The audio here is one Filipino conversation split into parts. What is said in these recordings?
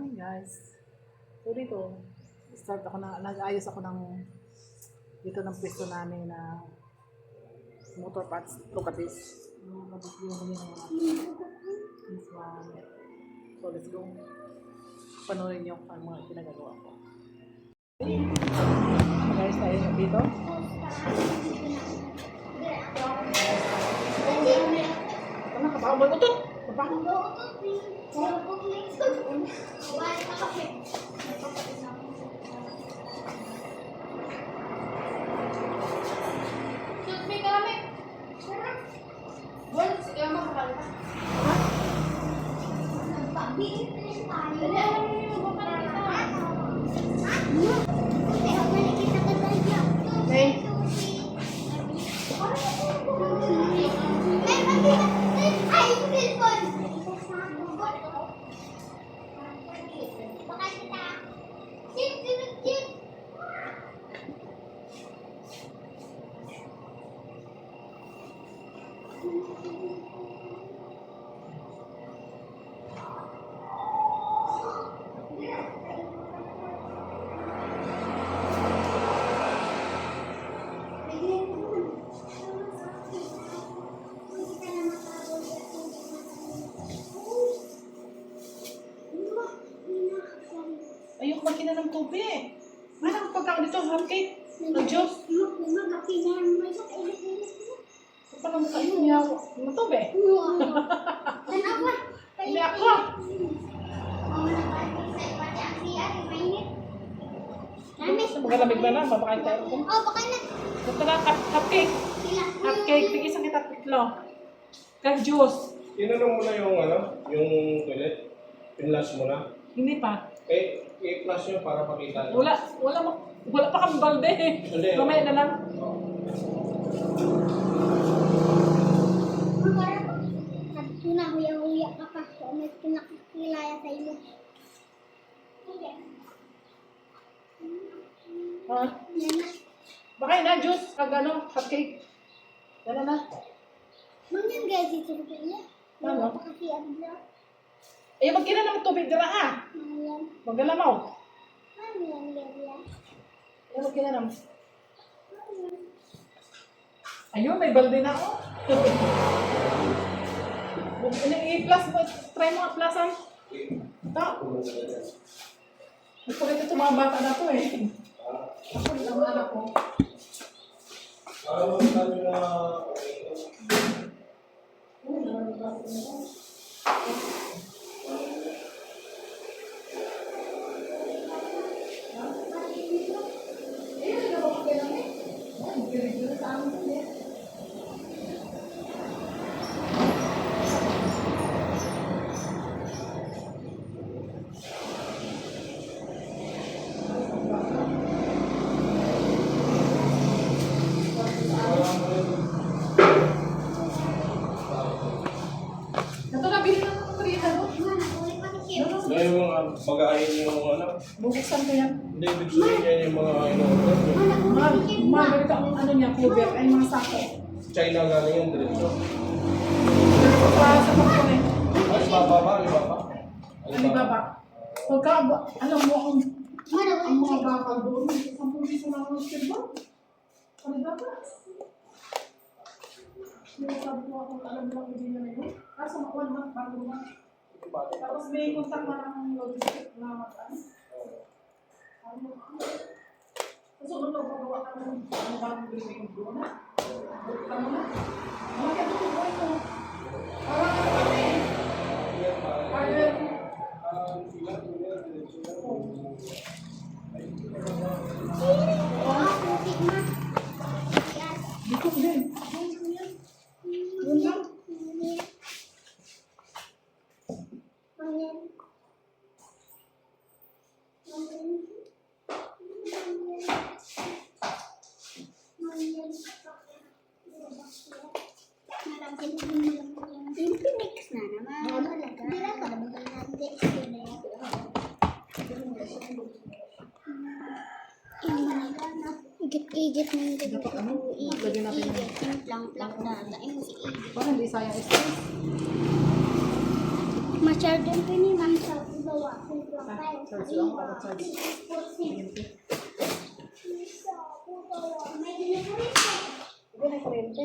morning guys. So dito, nag-ayos ako dito ng pwesto namin na motor parts, Locatis. Mabibili ng mga this one. So let's go. Panoorin niyo ang mga ginagawa ko. Guys, tayo dito. Tama ka ba? Mag-utot! Ayok makina ng tubig. Anong pagkaon dito? Hapcake? Ng Diyos? Parang mukha yun niya. Matubig? Hindi ako. Magalamig na lang. Babakain tayo. Oo, bakain na. Ito na, hapcake. Hapcake. Tigis ang kita pitlo. Kag juice. Tinanong mo na yung toilet? Pinlas mo na? Hindi pa. I-flash nyo para pakita nyo. Wala pa kang balde. Mamaya na lang. Huya-huya ka pa. May pinakakilaya sa iyo. Ha? Bakain na, juice. Kag hapcake. Yan na. Mangyang guys, ito niya. Ano? Kasi abla. Eh, magkina ng tubig dira ha. Mangyang. Magalamaw. Mangyang gaya. Eh, magkina ng... Ayun, may balde na ako. I-plus mo, try mo i-plusan. Ito. Ito rin ito mga bata na to eh. Ako rin ang anak ko. Ano sabi na... Mag-aayin yung Bubuksan ko yan. Hindi, ibig sabihin niya yung mga in-order. Ganito ang niya, cover, ay mga sako. China galing yung diretso. Para sa pagkunin. Alibaba ba? Alibaba? Alibaba. Pagka, alam mo ang mga bakal doon, 10 piso na ang silba. Alibaba. Sabi ko ako, alam mo hindi na yun. Kaso makuha naman, bago naman. Tapos may kontak na ng logistic na mag-ano. Kasi kung nagpagawa ka ng bagong building doon na, bukta mo na. Kaya ito ko ito. Dito din. Doon lang. Mix na naman. Dila ka na ba natin igit mo yung Dapat ano? Lagyan natin ng... igit. Lang na. Dahil mo si igit. Parang hindi sayang space. Masyadong ko ni Ma'am sa bawa ko. Charge lang para charge. Kuryente. Hindi na kuryente.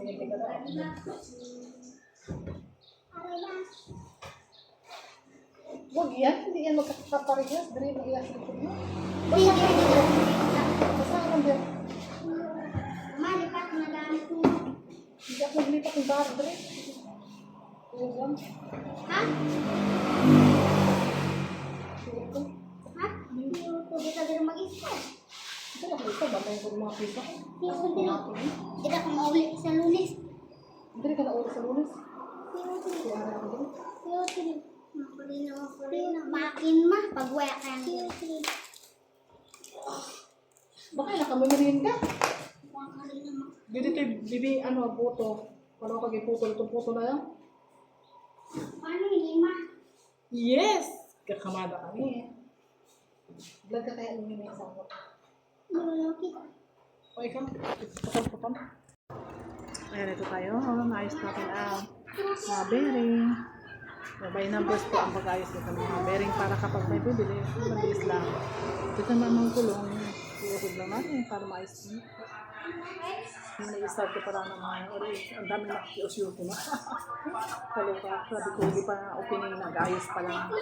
Kuryente ka na. Huwag yan, hindi yan magkakaparehas. Dali mo iyak sa likod mo. Basta ka lang din. Malipat na gamit mo. Hindi ako naglipat ng bar, dali. Huwag yan. Ha? Huwag ko. Ha? Hindi ka din mag-isa. Ito na ito, batay ko ng mga pisa. Hindi ka mauli sa lunes. Dali ka na ulit sa lunes. Kaya ara ako din. Makin mah pag-waya ka yan. Baka nakamumunin ka. Dito ito bibi, buto. Wala ko kagiputol. Itong puto na yan. Ano yun, ma? Yes! Kakamada kami. Vlog ka kaya nung may isang ko. Kita. O ikaw, patang. Ayan, ito tayo. Naayos natin ang mga bearing. By numbers po ang pag-ayos nito ng mga bearing para kapag may bibili, mabilis lang. Ito naman ang kulong. Iusog lang natin para maayos nyo. Nag-start ko para ng mga ang dami na iusog ko na. Kaloka, sabi ko, hindi pa opening, nag-ayos pa lang.